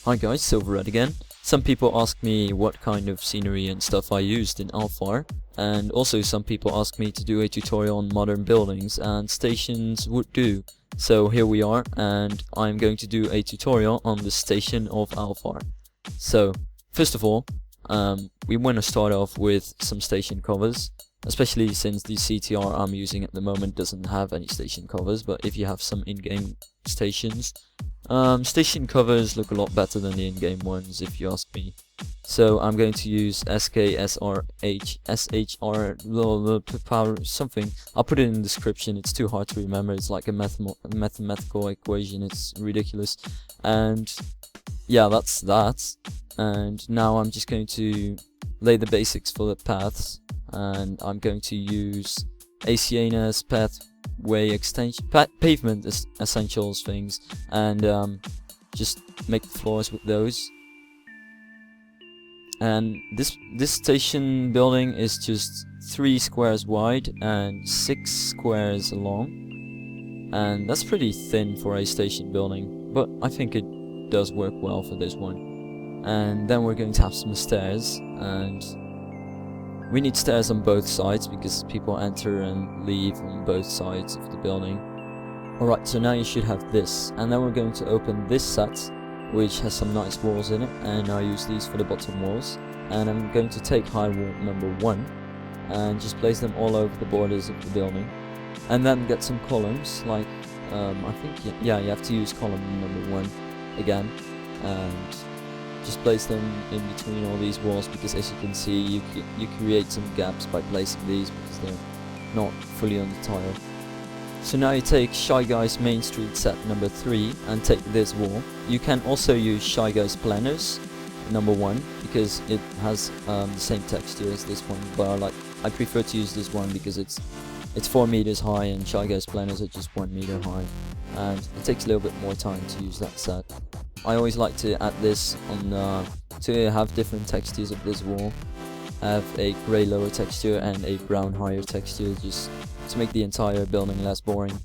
Hi guys, Silvarret again. Some people ask me what kind of scenery and stuff I used in Ralfieh, and also some people ask me to do a tutorial on modern buildings, and stations would do. So here we are, and I'm going to do a tutorial on the station of Ralfieh. So first of all, we want to start off with some station covers, especially since the CTR I'm using at the moment doesn't have any station covers, but if you have some in-game stations, station covers look a lot better than the in-game ones, if you ask me. So I'm going to use SHR something. I'll put it in the description. It's too hard to remember. It's like a mathematical equation. It's ridiculous. And yeah, that's that. And now I'm just going to lay the basics for the paths, and I'm going to use Aceana's pathway extension, pavement essentials things, and just make the floors with those. And this station building is just 3 squares wide and 6 squares long, and that's pretty thin for a station building, but I think it does work well for this one. And then we're going to have some stairs, and we need stairs on both sides because people enter and leave on both sides of the building. Alright, so now you should have this, and then we're going to open this set, which has some nice walls in it, and I use these for the bottom walls. And I'm going to take high wall number 1 and just place them all over the borders of the building, and then get some columns, like I think you have to use column number 1 again, and just place them in between all these walls, because as you can see, you create some gaps by placing these because they're not fully on the tile. So now you take Shyguy's Mainstreet set number 3 and take this wall. You can also use Shyguy's planners number 1 because it has the same texture as this one, but I prefer to use this one because it's 4 meters high and Shyguy's planners are just 1 meter high, and it takes a little bit more time to use that set. I always like to add this on to have different textures of this wall. Have a grey lower texture and a brown higher texture, just to make the entire building less boring.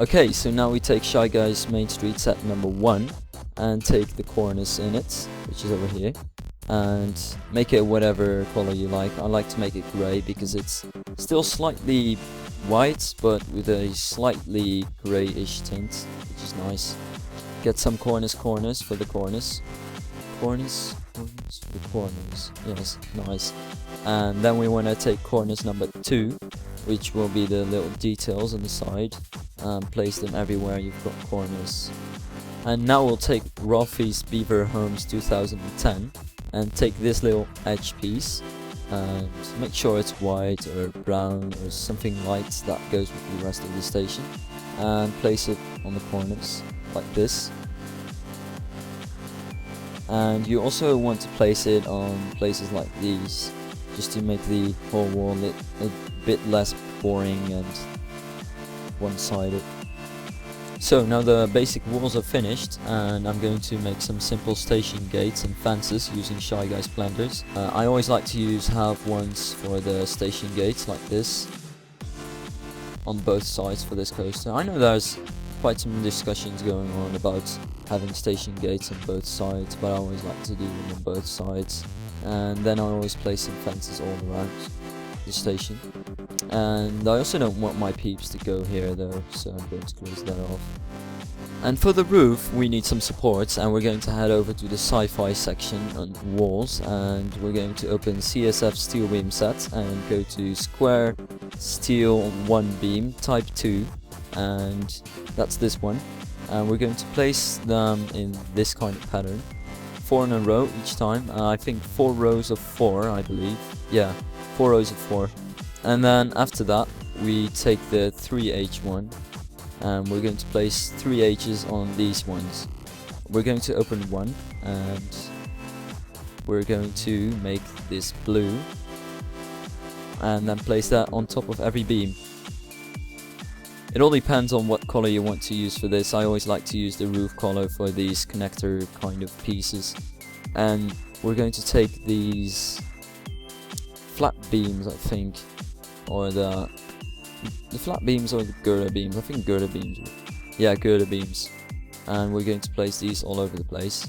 Okay, so now we take Shyguy's Mainstreet set number 1 and take the cornice in it, which is over here, and make it whatever color you like. I like to make it grey because it's still slightly white but with a slightly greyish tint, which is nice. Get some cornice for the cornice. Cornice for the corners. Yes, nice. And then we want to take cornice number 2, which will be the little details on the side, and place them everywhere you've got cornice. And now we'll take Ralfieh's Biever Homes 2010 and take this little edge piece and make sure it's white or brown or something light that goes with the rest of the station, and place it on the cornice like this. And you also want to place it on places like these, just to make the whole wall a bit less boring and one-sided. So now the basic walls are finished, and I'm going to make some simple station gates and fences using Shyguy's planters. I always like to use half ones for the station gates like this on both sides for this coaster. I know there's quite some discussions going on about having station gates on both sides, but I always like to do them on both sides. And then I always place some fences all around the station. And I also don't want my peeps to go here though, so I'm going to close that off. And for the roof we need some supports, and we're going to head over to the sci-fi section on walls, and we're going to open CSF steel beam set and go to square steel 1 beam type 2, and that's this one. And we're going to place them in this kind of pattern, 4 in a row each time. I think 4 rows of 4, I believe. Yeah, 4 rows of 4. And then after that we take the 3H one, and we're going to place 3 H's on these ones. We're going to open one, and we're going to make this blue, and then place that on top of every beam. It all depends on what color you want to use for this. I always like to use the roof color for these connector kind of pieces. And we're going to take these flat beams, I think, or the flat beams or the girder beams. I think girder beams. Yeah, girder beams. And we're going to place these all over the place.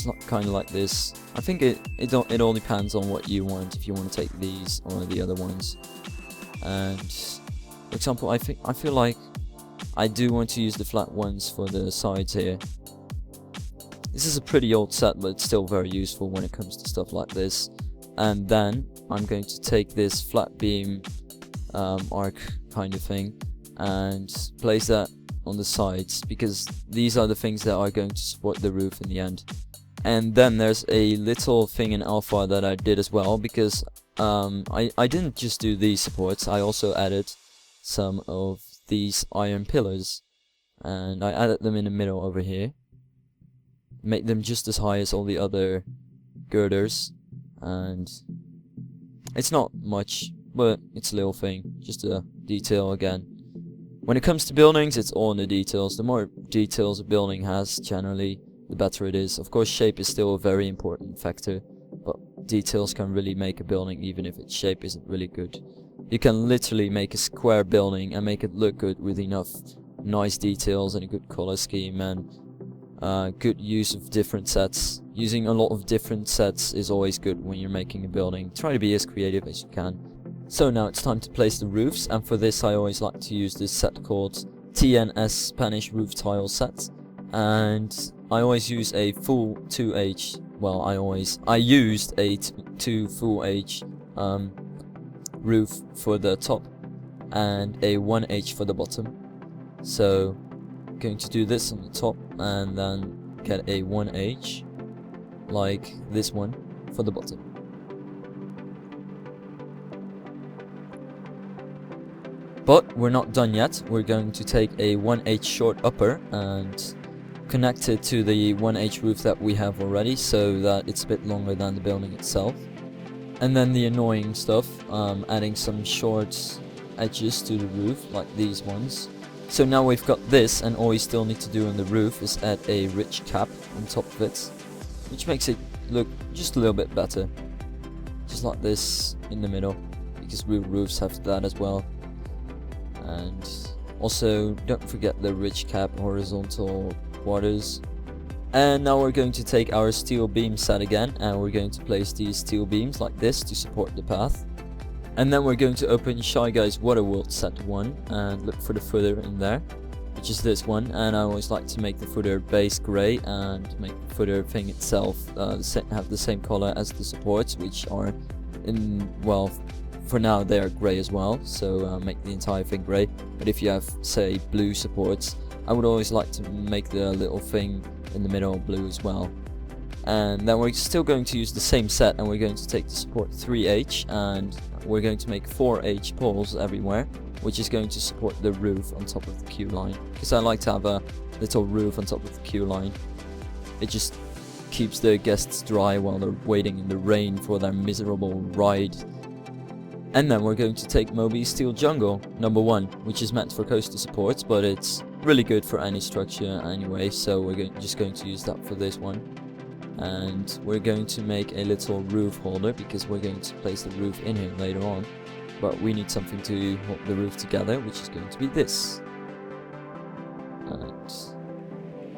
looks kind of like this. I think it all depends on what you want, if you want to take these or the other ones. And for example, I feel like I do want to use the flat ones for the sides here. This is a pretty old set, but it's still very useful when it comes to stuff like this. And then I'm going to take this flat beam arc kind of thing and place that on the sides, because these are the things that are going to support the roof in the end. And then there's a little thing in alpha that I did as well, because I didn't just do these supports, I also added some of these iron pillars, and I added them in the middle over here, make them just as high as all the other girders. And it's not much, but it's a little thing, just a detail again. When it comes to buildings, it's all in the details. The more details a building has, generally, the better it is. Of course, shape is still a very important factor, but details can really make a building, even if its shape isn't really good. You can literally make a square building and make it look good with enough nice details and a good color scheme and good use of different sets. Using a lot of different sets is always good when you're making a building. Try to be as creative as you can. So now it's time to place the roofs, and for this I always like to use this set called TNS Spanish Roof Tile Set. And I always use a full 2H, well I used a 2 full H roof for the top and a 1H for the bottom. So I'm going to do this on the top and then get a 1H like this one for the bottom. But we're not done yet. We're going to take a 1H short upper and connect it to the 1H roof that we have already, so that it's a bit longer than the building itself. And then the annoying stuff, adding some short edges to the roof, like these ones. So now we've got this, and all we still need to do on the roof is add a ridge cap on top of it, which makes it look just a little bit better. Just like this in the middle, because real roofs have that as well. And also don't forget the ridge cap horizontal quarters. And now we're going to take our steel beam set again, and we're going to place these steel beams like this to support the path. And then we're going to open Shyguy's Waterworld set 1 and look for the footer in there, which is this one. And I always like to make the footer base grey and make the footer thing itself have the same color as the supports, which are in, well, for now they are grey as well, so make the entire thing grey. But if you have, say, blue supports, I would always like to make the little thing in the middle blue as well. And then we're still going to use the same set, and we're going to take the support 3H, and we're going to make 4H poles everywhere, which is going to support the roof on top of the queue line, because I like to have a little roof on top of the queue line. It just keeps the guests dry while they're waiting in the rain for their miserable ride. And then we're going to take Moby's Steel Jungle number 1, which is meant for coaster supports, but it's really good for any structure anyway, so we're just going to use that for this one. And we're going to make a little roof holder, because we're going to place the roof in here later on, but we need something to hold the roof together, which is going to be this.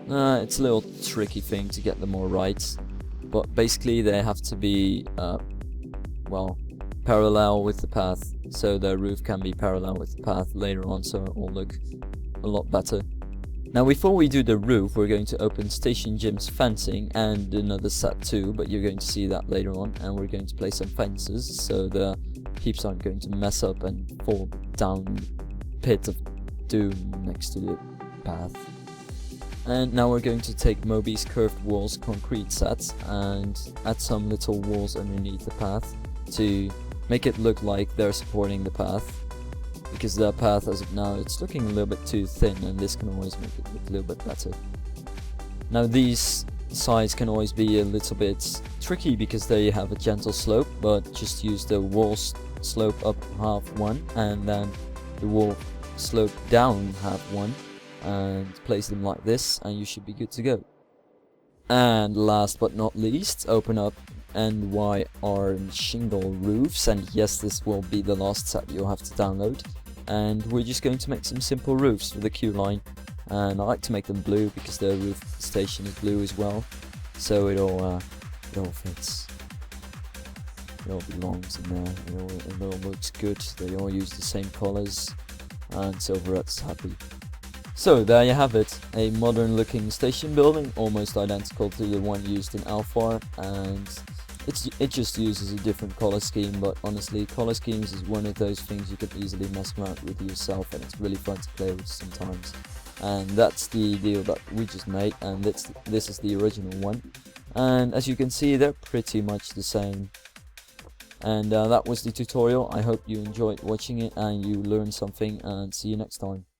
And it's a little tricky thing to get them all right, but basically they have to be well, parallel with the path, so the roof can be parallel with the path later on, so it will look a lot better. Now before we do the roof, we're going to open Stationjims Fencing and another set too, but you're going to see that later on. And we're going to place some fences so the peeps aren't going to mess up and fall down pit of doom next to the path. And now we're going to take Moby's curved walls concrete set and add some little walls underneath the path to make it look like they're supporting the path, because the path as of now it's looking a little bit too thin, and this can always make it look a little bit better. Now these sides can always be a little bit tricky because they have a gentle slope, but just use the wall slope up half 1 and then the wall slope down half 1 and place them like this, and you should be good to go. And last but not least, open up Nyr Shingle Roofs, and yes, this will be the last set you'll have to download. And we're just going to make some simple roofs for the queue line, and I like to make them blue because the roof station is blue as well. so it all fits. It all belongs in there. It all looks good. They all use the same colors, and Silvarret's happy. So there you have it, a modern looking station building, almost identical to the one used in Alpha, and it just uses a different color scheme. But honestly, color schemes is one of those things you can easily mess around with yourself, and it's really fun to play with sometimes. And that's the deal that we just made, and this is the original one. And as you can see, they're pretty much the same. And that was the tutorial. I hope you enjoyed watching it and you learned something, and see you next time.